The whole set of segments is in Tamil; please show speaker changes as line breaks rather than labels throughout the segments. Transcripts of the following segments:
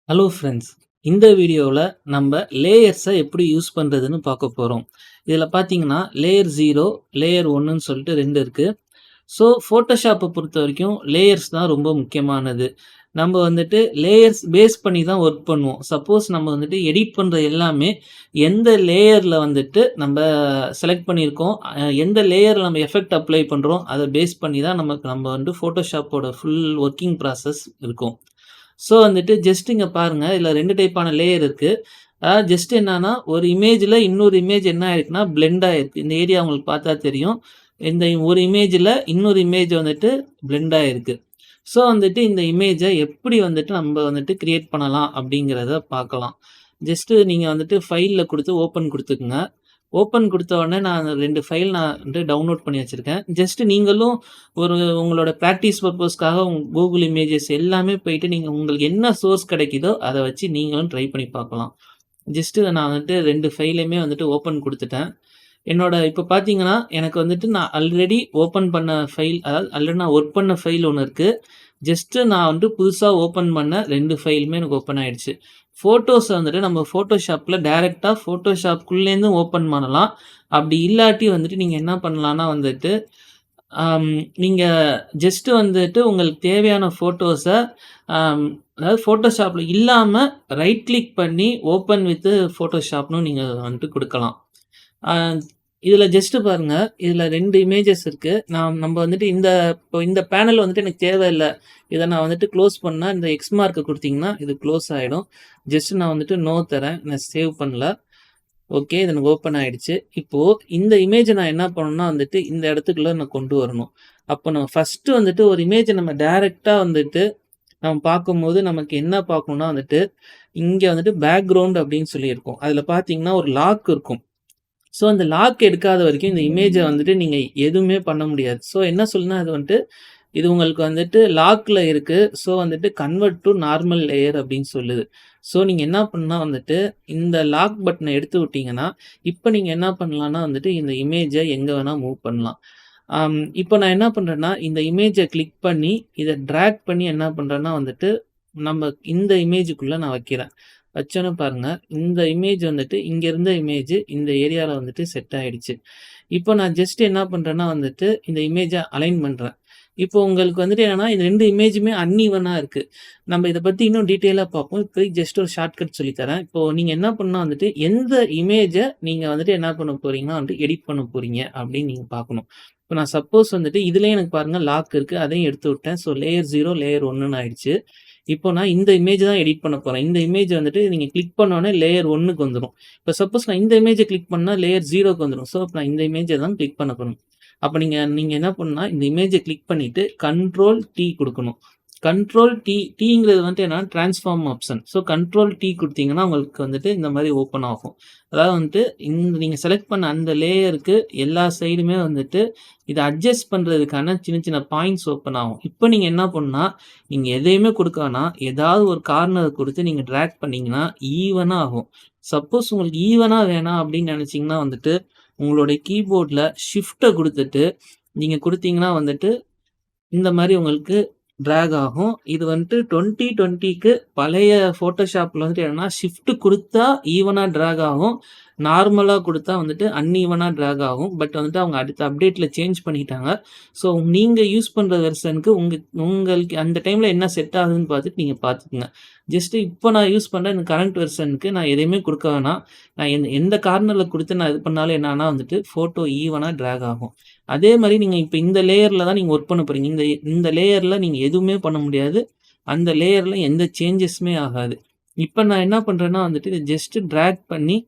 Hello friends. இந்த வீடியோவில் நம்ம லேயர்ஸை எப்படி யூஸ் பண்ணுறதுன்னு பார்க்க போகிறோம். இதில் பார்த்தீங்கன்னா லேயர் 0, லேயர் 1ன்னு சொல்லிட்டு 2 இருக்குது. ஸோ ஃபோட்டோஷாப்பை பொறுத்த வரைக்கும் லேயர்ஸ் தான் ரொம்ப முக்கியமானது. நம்ம வந்துட்டு லேயர்ஸ் பேஸ் பண்ணி தான் ஒர்க் பண்ணுவோம். சப்போஸ் நம்ம வந்துட்டு எடிட் பண்ணுற எல்லாமே எந்த லேயரில் வந்துட்டு நம்ம செலக்ட் பண்ணியிருக்கோம், எந்த லேயரில் நம்ம எஃபெக்ட் அப்ளை பண்ணுறோம், அதை பேஸ் பண்ணி தான் நம்ம வந்து ஃபோட்டோஷாப்போட ஃபுல் ஒர்க்கிங் ப்ராசஸ் இருக்கும். ஸோ வந்துட்டு ஜஸ்ட் இங்க பாருங்க. இதுல 2 டைப்பான லேயர் இருக்கு. அதாவது ஜஸ்ட் என்னன்னா, ஒரு இமேஜ்ல இன்னொரு இமேஜ் என்ன ஆயிருக்குன்னா, பிளெண்ட் ஆயிருக்கு. இந்த ஏரியா உங்களுக்கு பார்த்தா தெரியும். இந்த ஒரு இமேஜ்ல இன்னொரு இமேஜ் வந்துட்டு பிளெண்ட் ஆயிருக்கு. ஸோ வந்துட்டு இந்த இமேஜ எப்படி வந்துட்டு நம்ம வந்துட்டு கிரியேட் பண்ணலாம் அப்படிங்கிறத பார்க்கலாம். ஜஸ்ட் நீங்க வந்துட்டு ஃபைல்ல குடுத்து ஓப்பன் குடுத்துக்குங்க. ஓப்பன் குடுத்த உடனே நான் 2 ஃபைல் நான் வந்து டவுன்லோட் பண்ணி வச்சிருக்கேன். ஜஸ்ட் நீங்களும் உங்களோட பிராக்டிஸ் பர்ப்பஸ்க்காக Google இமேஜஸ் எல்லாமே போயிட்டு நீங்க உங்களுக்கு என்ன சோர்ஸ் கிடைக்குதோ, அத வச்சு நீங்களும் ட்ரை பண்ணி பார்க்கலாம். ஜஸ்ட் நான் வந்துட்டு 2 ஃபைலையுமே வந்துட்டு ஓப்பன் குடுத்துட்டேன். இப்ப பார்த்தீங்கன்னா, எனக்கு வந்துட்டு நான் ஆல்ரெடி ஓப்பன் பண்ண ஃபைல், அதாவது ஆல்ரெடி நான் ஒர்க் பண்ண ஃபைல் ஒண்ணு இருக்கு. ஜஸ்ட் நான் வந்து புதுசா ஓப்பன் பண்ண 2 ஃபைலுமே எனக்கு ஓப்பன் ஆயிடுச்சு. ஃபோட்டோஸ வந்துட்டு நம்ம ஃபோட்டோஷாப்ல டைரக்ட்டா ஃபோட்டோஷாப்க்குள்ளேருந்து ஓப்பன் பண்ணலாம். அப்படி இல்லாட்டி வந்துட்டு நீங்க என்ன பண்ணலாம்னா வந்துட்டு, அம் நீங்க ஜஸ்ட் வந்துட்டு உங்களுக்கு தேவையான ஃபோட்டோஸ அம் அதாவது ஃபோட்டோஷாப்ல இல்லாம ரைட் கிளிக் பண்ணி ஓப்பன் வித் ஃபோட்டோஷாப்ன்னு நீங்க வந்துட்டு குடுக்கலாம். அ இதுல ஜஸ்ட் பாருங்க. இதுல 2 இமேஜஸ் இருக்கு. நம்ம வந்துட்டு இப்போ இந்த பேனல் வந்துட்டு எனக்கு தேவையில்ல. இத நான் வந்துட்டு க்ளோஸ் பண்ணா, இந்த எக்ஸ் மார்க்க குடுத்தீங்கன்னா, இது க்ளோஸ் ஆயிடும். ஜஸ்ட் நான் வந்துட்டு நோ தரேன். நான் சேவ் பண்ணல. ஓகே. இது எனக்கு ஓப்பன் ஆயிடுச்சு. இப்போ இந்த இமேஜ நான் என்ன பண்ணணும்னா வந்துட்டு, இந்த இடத்துக்குள்ள நான் கொண்டு வரணும். அப்போ நம்ம ஃபர்ஸ்ட் வந்துட்டு ஒரு இமேஜ நம்ம டைரக்ட்டா வந்துட்டு நம்ம பார்க்கும்போது நமக்கு என்ன பார்க்கணும்னா வந்துட்டு, இங்க வந்துட்டு பேக்கிரவுண்ட் அப்படின்னு சொல்லி இருக்கும். அதுல பார்த்தீங்கன்னா, ஒரு லாக் இருக்கும். ஸோ, அந்த லாக் எடுக்காத வரைக்கும் இந்த இமேஜ வந்துட்டு நீங்க எதுவுமே பண்ண முடியாது. ஸோ, என்ன சொல்லுனா அது வந்துட்டு, இது உங்களுக்கு வந்துட்டு லாக்ல இருக்கு. ஸோ, வந்துட்டு கன்வெர்ட் டூ நார்மல் லேயர் அப்படின்னு சொல்லுது. ஸோ, நீங்க என்ன பண்ணா வந்துட்டு, இந்த லாக் பட்டன எடுத்து விட்டீங்கன்னா, இப்ப நீங்க என்ன பண்ணலாம்னா வந்துட்டு, இந்த இமேஜ எங்க வேணா மூவ் பண்ணலாம். இப்ப நான் என்ன பண்றேன்னா, இந்த இமேஜ கிளிக் பண்ணி, இத டிராக் பண்ணி என்ன பண்றேன்னா வந்துட்டு, நம்ம இந்த இமேஜுக்குள்ள நான் வைக்கிறேன். வச்சோனே பாருங்க, இந்த இமேஜ் வந்துட்டு இங்க இருந்த இமேஜ் இந்த ஏரியால வந்துட்டு செட் ஆயிடுச்சு. இப்போ நான் ஜஸ்ட் என்ன பண்றேன்னா வந்துட்டு, இந்த இமேஜ அலைன் பண்றேன். இப்போ உங்களுக்கு வந்துட்டு என்னன்னா, இந்த 2 இமேஜுமே அன்ஈவனா இருக்கு. நம்ம இத பத்தி இன்னும் டீட்டெயிலா பார்ப்போம். இப்போதைக்கு ஜஸ்ட் ஒரு ஷார்ட்கட் சொல்லி தரேன். இப்போ நீங்க என்ன பண்ணணும்னா வந்துட்டு, எந்த இமேஜ நீங்க வந்துட்டு என்ன பண்ண போறீங்கன்னா வந்துட்டு, எடிட் பண்ண போறீங்க அப்படின்னு நீங்க பார்க்கணும். இப்ப நான் சப்போஸ் வந்துட்டு இதுலயே எனக்கு பாருங்க லாக் இருக்கு. அதையும் எடுத்து விட்டேன். ஸோ லேயர் 0, லேயர் 1ன்னு ஆயிடுச்சு. இப்போ நான் இந்த இமேஜ் தான் எடிட் பண்ண போறேன். இந்த இமேஜ் வந்துட்டு நீங்க கிளிக் பண்ணோனே லேயர் 1க்கு வந்துரும். இப்ப சப்போஸ் நான் இந்த இமேஜ கிளிக் பண்ணா லேயர் 0க்கு வந்துரும். ஸோ, அப்ப நான் இந்த இமேஜ தான் கிளிக் பண்ண போறேன். அப்ப நீங்க நீங்க என்ன பண்ணணும்னா, இந்த இமேஜ கிளிக் பண்ணிட்டு கண்ட்ரோல் T குடுக்கணும். கண்ட்ரோல் டீங்கிறது வந்துட்டு என்னன்னா transform option. So, control T குடுத்தீங்கன்னா, உங்களுக்கு வந்துட்டு இந்த மாரி ஓப்பன் ஆகும். அதாவது வந்துட்டு நீங்க செலக்ட் பண்ண அந்த லேயருக்கு எல்லா சைடுமே வந்துட்டு இத அட்ஜஸ்ட் பண்றதுக்கான சின்ன சின்ன பாயிண்ட்ஸ் ஓப்பன் ஆகும். இப்ப நீங்க என்ன பண்ணணும்னா, நீங்க எதையுமே குடுக்க வேணாம். ஏதாவது ஒரு கார்னர் குடுத்து நீங்க டிராக் பண்ணீங்கன்னா, ஈவனா ஆகும். சப்போஸ் உங்களுக்கு ஈவனா வேணாம் அப்படின்னு நெனச்சீங்கன்னா வந்துட்டு, உங்களுடைய கீபோர்ட்ல ஷிஃப்ட்ட குடுத்துட்டு, நீங்க குடுத்தீங்கன்னா வந்துட்டு, இந்த மாரி உங்களுக்கு டிராக் ஆகும். இது வந்துட்டு 2020க்கு பழைய Photoshopல வந்துட்டு என்னன்னா, ஷிஃப்ட் குடுத்தா ஈவனா டிராக் ஆகும். நார்மலா குடுத்தா வந்துட்டு அன்ஈவனா டிராக் ஆகும். பட் வந்துட்டு அவங்க அடுத்த அப்டேட்ல சேஞ்ச் பண்ணிட்டாங்க. ஸோ, நீங்க யூஸ் பண்ற வெர்ஷனுக்கு உங்களுக்கு அந்த டைம்ல என்ன செட் ஆகுதுன்னு பார்த்துட்டு நீங்க பார்த்துக்கங்க. ஜஸ்ட் இப்போ நான் யூஸ் பண்ற இந்த கரண்ட் வெர்ஷனுக்கு நான் எதையுமே குடுக்க வேணாம். நான் எந்த கார்னர்ல குடுத்து நான் இது பண்ணாலும் என்னன்னா வந்துட்டு, ஃபோட்டோ ஈவனா டிராக் ஆகும். அதே மாரி நீங்க இப்ப இந்த லேயர்ல தான் நீங்க ஒர்க் பண்ண போறீங்க. இந்த இந்த லேயர்ல நீங்க எதுவுமே பண்ண முடியாது. அந்த லேயர்ல எந்த சேஞ்சஸுமே ஆகாது. இப்ப நான் என்ன பண்றேன்னா வந்துட்டு, இத ஜஸ்ட் டிராக் பண்ணி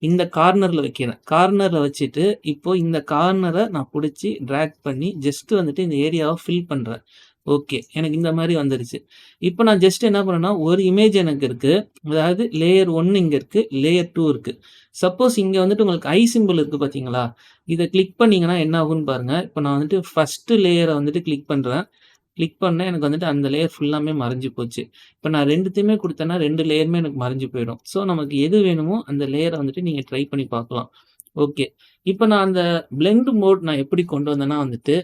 இந்த கார்னர்ல வைக்கிறேன். கார்னர்ல வச்சுட்டு, இப்போ இந்த கார்னர நான் புடிச்சு டிராக் பண்ணி ஜஸ்ட் வந்துட்டு இந்த ஏரியாவ ஃபில் பண்றேன். ஓகே. எனக்கு இந்த மாரி வந்துருச்சு. இப்ப நான் ஜஸ்ட் என்ன பண்ணேன்னா, ஒரு இமேஜ் எனக்கு இருக்கு. அதாவது லேயர் 1 இங்க இருக்கு. லேயர் 2 இருக்கு. சப்போஸ் இங்க வந்துட்டு உங்களுக்கு ஐ சிம்பல் இருக்கு பார்த்தீங்களா? இத கிளிக் பண்ணீங்கன்னா என்ன ஆகும்ன்னு பாருங்க. இப்ப நான் வந்துட்டு ஃபர்ஸ்ட் லேயர வந்துட்டு கிளிக் பண்றேன். கிளிக் பண்ணா எனக்கு வந்துட்டு அந்த லேயர் ஃபுல்லாமே மறைஞ்சு போச்சு. இப்ப நான் 2த்தையுமே குடுத்தேன்னா 2 லேயருமே எனக்கு மறைஞ்சு போயிடும். ஸோ, நமக்கு எது வேணுமோ அந்த லேயர வந்துட்டு நீங்க ட்ரை பண்ணி பார்க்கலாம். ஓகே. இப்ப நான் அந்த பிளெண்ட் மோட் நான் எப்படி கொண்டு வந்தேன்னா வந்துட்டு,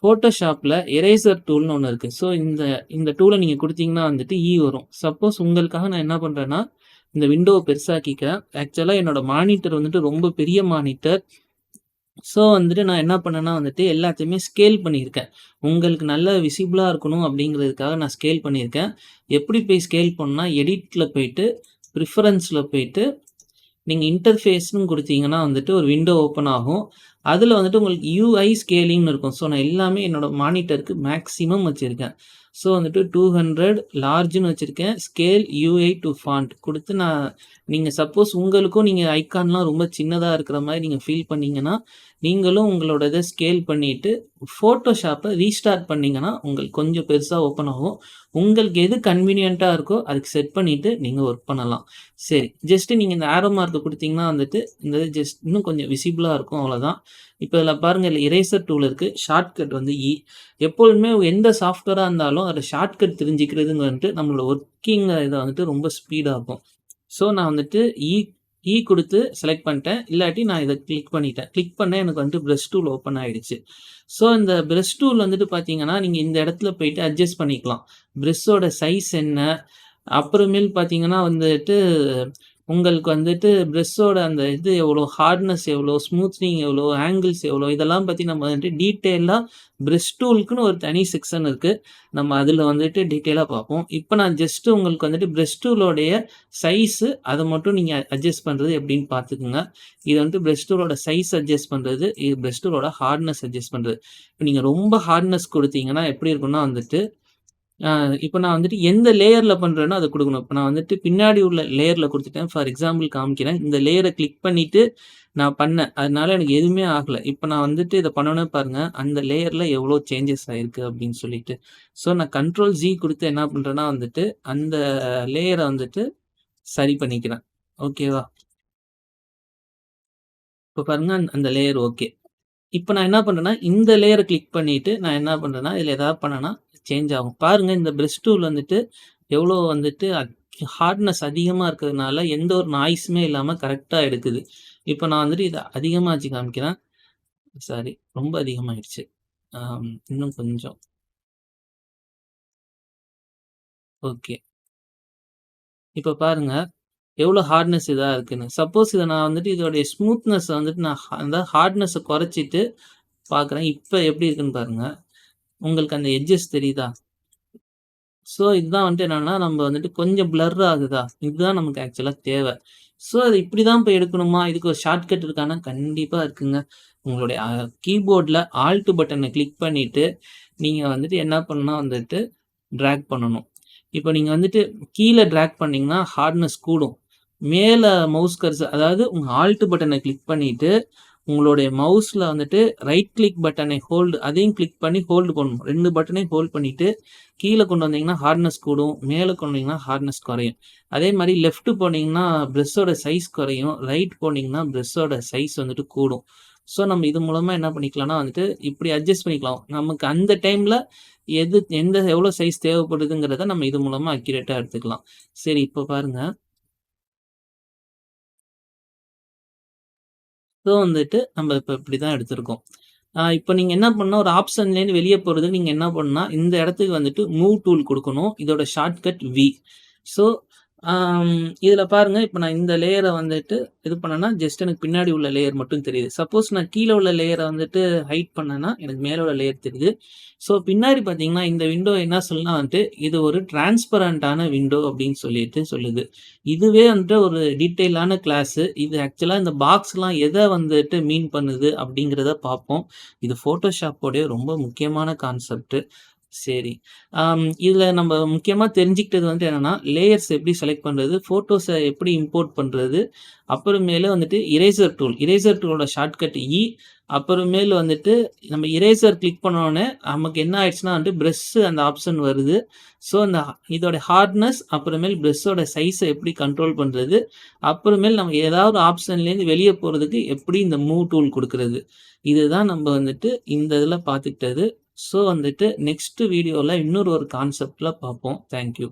Photoshopல எரேசர் டூல்னு ஒண்ணு இருக்கு. ஸோ இந்த டூல நீங்க குடுத்தீங்கன்னா வந்துட்டு வரும். சப்போஸ் உங்களுக்காக நான் என்ன பண்றேன்னா, இந்த விண்டோவ பெருசாக்கிக்கிறேன். ஆக்சுவலா என்னோட மானிட்டர் வந்துட்டு ரொம்ப பெரிய மானிட்டர். ஸோ வந்துட்டு நான் என்ன பண்ணேன்னா வந்துட்டு எல்லாத்தையுமே ஸ்கேல் பண்ணியிருக்கேன். உங்களுக்கு நல்லா விசிபிளா இருக்கணும் அப்படிங்கிறதுக்காக நான் ஸ்கேல் பண்ணியிருக்கேன். எப்படி போய் ஸ்கேல் பண்ணணும்னா, எடிட்ல போயிட்டு, ப்ரிஃபரன்ஸ்ல போயிட்டு, நீங்க இன்டர்ஃபேஸ்ன்னு குடுத்தீங்கன்னா வந்துட்டு ஒரு விண்டோ ஓப்பன் ஆகும். அதுல வந்துட்டு உங்களுக்கு யூஐ ஸ்கேலிங்ன்னு இருக்கும். ஸோ நான் எல்லாமே என்னோட மானிட்டருக்கு மேக்ஸிமம் வச்சிருக்கேன். ஸோ வந்துட்டு 200 லார்ஜ்ன்னு வச்சிருக்கேன். ஸ்கேல் யூஐ டூ ஃபாண்ட் குடுத்து நீங்க சப்போஸ் உங்களுக்கும் நீங்க ஐகான்லாம் ரொம்ப சின்னதா இருக்கிற மாரி நீங்க ஃபீல் பண்ணீங்கன்னா, நீங்களும் உங்களோட இத ஸ்கேல் பண்ணிட்டு, Photoshopஅ ரீஸ்டார்ட் பண்ணீங்கன்னா, உங்களுக்கு கொஞ்சம் பெருசா ஓப்பன் ஆகும். உங்களுக்கு எது கன்வீனியன்ட்டா இருக்கோ அதுக்கு செட் பண்ணிட்டு நீங்க ஒர்க் பண்ணலாம். சரி, ஜஸ்ட் நீங்க இந்த ஆரோ மார்க் குடுத்தீங்கன்னா வந்துட்டு, இந்த இது ஜஸ்ட் இன்னும் கொஞ்சம் விசிபிளா இருக்கும் அவ்வளோதான். இப்ப இதுல பாருங்க, இதுல இரேசர் டூல் இருக்கு. ஷார்ட்கட் வந்து எப்பொழுதுமே எந்த சாஃப்ட்வேரா இருந்தாலும் அதோட ஷார்ட்கட் தெரிஞ்சுக்கிறதுங்க வந்துட்டு நம்மளோட ஒர்க்கிங் இத வந்துட்டு ரொம்ப ஸ்பீடா இருக்கும். ஸோ நான் வந்துட்டு குடுத்து செலக்ட் பண்ணிட்டேன். இல்லாட்டி நான் இத கிளிக் பண்ணிட்டேன். கிளிக் பண்ணா எனக்கு வந்துட்டு பிரஷ் டூல் ஓப்பன் ஆயிடுச்சு. ஸோ இந்த பிரஷ் டூல் வந்துட்டு பார்த்தீங்கன்னா, நீங்க இந்த இடத்துல போயிட்டு அட்ஜஸ்ட் பண்ணிக்கலாம். பிரஷ்ஷோட சைஸ் என்ன? அப்புறமேல் பார்த்தீங்கன்னா வந்துட்டு, உங்களுக்கு வந்துட்டு பிரஷ்ஷோட அந்த இது எவ்வளோ, ஹார்ட்னஸ் எவ்வளோ, ஸ்மூத்னிங் எவ்வளோ, ஆங்கிள்ஸ் எவ்வளோ, இதெல்லாம் பத்தி நம்ம வந்துட்டு டீட்டெயிலா பிரஷ் டூலுக்குன்னு ஒரு தனி செக்ஷன் இருக்கு. நம்ம அதுல வந்துட்டு டீட்டெயிலா பார்ப்போம். இப்ப நான் ஜஸ்ட் உங்களுக்கு வந்துட்டு பிரஷ் டூலோடைய சைஸு அத மட்டும் நீங்க அட்ஜஸ்ட் பண்றது எப்படின்னு பார்த்துக்கங்க. இது வந்துட்டு பிரஷ் டூலோட சைஸ் அட்ஜஸ்ட் பண்றது, இது பிரஷ் டூலோட ஹார்ட்னஸ் அட்ஜஸ்ட் பண்றது. இப்ப நீங்க ரொம்ப ஹார்ட்னஸ் குடுத்தீங்கன்னா எப்படி இருக்கும்னா வந்துட்டு, இப்ப நான் வந்துட்டு எந்த லேயர்ல பண்றேனோ அத குடுக்கணும். இப்ப நான் வந்துட்டு பின்னாடி உள்ள லேயர்ல குடுத்துட்டேன். ஃபார் எக்ஸாம்பிள் காமிக்கிறேன். இந்த லேயர கிளிக் பண்ணிட்டு நான் பண்ணேன். அதனால எனக்கு எதுவுமே ஆகல. இப்ப நான் வந்துட்டு இத பண்ணோனே பாருங்க, அந்த லேயர்ல எவ்வளோ சேஞ்சஸ் ஆயிருக்கு அப்படின்னு சொல்லிட்டு. ஸோ நான் கண்ட்ரோல் ஜி குடுத்து என்ன பண்றேன்னா வந்துட்டு, அந்த லேயர வந்துட்டு சரி பண்ணிக்கிறேன். ஓகேவா? இப்ப பாருங்க, அந்த லேயர் ஓகே. இப்ப நான் என்ன பண்றேன்னா, இந்த லேயர கிளிக் பண்ணிட்டு, நான் என்ன பண்றேன்னா, இதுல ஏதாவது பண்ணேன்னா சேஞ்ச் ஆகும். பாருங்க, இந்த பிரஷ் டூல் வந்துட்டு எவ்வளோ வந்துட்டு ஹார்ட்னஸ் அதிகமா இருக்கிறதுனால, எந்த ஒரு நாய்ஸுமே இல்லாம கரெக்ட்டா எடுக்குது. இப்ப நான் வந்துட்டு இத அதிகமா வச்சு காமிக்கிறேன். சாரி, ரொம்ப அதிகமாயிடுச்சு. இன்னும் கொஞ்சம். ஓகே. இப்ப பாருங்க, எவ்வளோ ஹார்ட்னஸ் இதா இருக்குன்னு. சப்போஸ் இத நான் வந்துட்டு இதோடைய ஸ்மூத்னஸ வந்துட்டு நான் அதாவது ஹார்ட்னஸ குறைச்சிட்டு பார்க்குறேன். இப்ப எப்படி இருக்குன்னு பாருங்க. உங்களுக்கு அந்த எட்ஜஸ் தெரியுதா? ஸோ, இதுதான் வந்துட்டு என்னன்னா, நம்ம வந்துட்டு கொஞ்சம் பிளர் ஆகுதா? இதுதான் நமக்கு ஆக்சுவலா தேவ. ஸோ, அது இப்படிதான் போய் எடுக்கணுமா? இதுக்கு ஒரு ஷார்ட்கட் இருக்கான்னா, கண்டிப்பா இருக்குங்க. உங்களுடைய கீபோர்ட்ல ஆல்ட் பட்டன கிளிக் பண்ணிட்டு, நீங்க வந்துட்டு என்ன பண்ணணும்னா வந்துட்டு, டிராக் பண்ணணும். இப்ப நீங்க வந்துட்டு கீழ டிராக் பண்ணீங்கன்னா, ஹார்ட்னஸ் கூடும். மேல மவுஸ் கர்சர், அதாவது உங்க ஆல்ட் பட்டன கிளிக் பண்ணிட்டு, உங்களுடைய மவுஸ்ல வந்துட்டு ரைட் கிளிக் பட்டனை அதையும் கிளிக் பண்ணி ஹோல்டு பண்ணணும். 2 பட்டனையும் ஹோல்ட் பண்ணிட்டு, கீழ கொண்டு வந்தீங்கன்னா ஹார்ட்னஸ் கூடும். மேல கொண்டு வந்தீங்கன்னா ஹார்ட்னஸ் குறையும். அதே மாரி லெஃப்ட் போனீங்கன்னா பிரஷ்ஷோட சைஸ் குறையும். ரைட் போனீங்கன்னா பிரஷ்ஷோட சைஸ் வந்துட்டு கூடும். ஸோ, நம்ம இது மூலமா என்ன பண்ணிக்கலாம்னா வந்துட்டு, இப்படி அட்ஜஸ்ட் பண்ணிக்கலாம். நமக்கு அந்த டைம்ல எவ்வளோ சைஸ் தேவைப்படுதுங்கிறத நம்ம இது மூலமா அக்யூரேட்டா எடுத்துக்கலாம். சரி, இப்ப பாருங்க. ஸோ வந்துட்டு நம்ம இப்ப இப்படிதான் எடுத்திருக்கோம். இப்ப நீங்க என்ன பண்ணணும், ஒரு ஆப்ஷன்லேருந்து வெளிய போறதுக்கு நீங்க என்ன பண்ணணும்னா, இந்த இடத்துக்கு வந்துட்டு மூவ் டூல் குடுக்கணும். இதோட ஷார்ட்கட் வி. ஸோ, இதுல பாருங்க, இப்ப நான் இந்த லேயர வந்துட்டு இது பண்ணேன்னா, ஜஸ்ட் எனக்கு பின்னாடி உள்ள லேயர் மட்டும் தெரியுது. சப்போஸ் நான் கீழ உள்ள லேயர வந்துட்டு ஹைட் பண்ணேன்னா, எனக்கு மேல உள்ள லேயர் தெரியுது. ஸோ, பின்னாடி பார்த்தீங்கன்னா, இந்த விண்டோ என்ன சொல்லும்னா வந்துட்டு, இது ஒரு டிரான்ஸ்பரண்டான விண்டோ அப்படின்னு சொல்லிட்டு சொல்லுது. இதுவே வந்துட்டு ஒரு டீட்டெயிலான கிளாஸு. இது ஆக்சுவலா இந்த பாக்ஸ்லாம் எத வந்துட்டு மீன் பண்ணுது அப்படிங்கிறத பார்ப்போம். இது Photoshopஓடைய ரொம்ப முக்கியமான கான்செப்ட். சரி. இதுல நம்ம முக்கியமா தெரிஞ்சுக்கிட்டது வந்துட்டு என்னன்னா, லேயர்ஸ் எப்படி செலக்ட் பண்றது? ஃபோட்டோஸ எப்படி இம்போர்ட் பண்றது? அப்புறமேலு வந்துட்டு இரேசர் டூல். இரேசர் டூலோட ஷார்ட்கட் அப்புறமேலு வந்துட்டு நம்ம இரேசர் கிளிக் பண்ணோனே, நமக்கு என்ன ஆயிடுச்சுன்னா வந்துட்டு பிரஷ் அந்த ஆப்ஷன் வருது. ஸோ, இதோட ஹார்ட்னஸ், அப்புறமேல் பிரஷ்ஷோட சைஸ எப்படி கண்ட்ரோல் பண்றது? அப்புறமேல் நம்ம ஏதாவது ஆப்ஷன்லேருந்து வெளிய போறதுக்கு எப்படி இந்த மூவ் டூல் குடுக்குறது? இதுதான் நம்ம வந்துட்டு இந்த இதுல பார்த்துக்கிட்டது. ஸோ வந்துட்டு நெக்ஸ்ட் வீடியோல இன்னொரு ஒரு கான்செப்ட்ல பார்ப்போம். Thank you.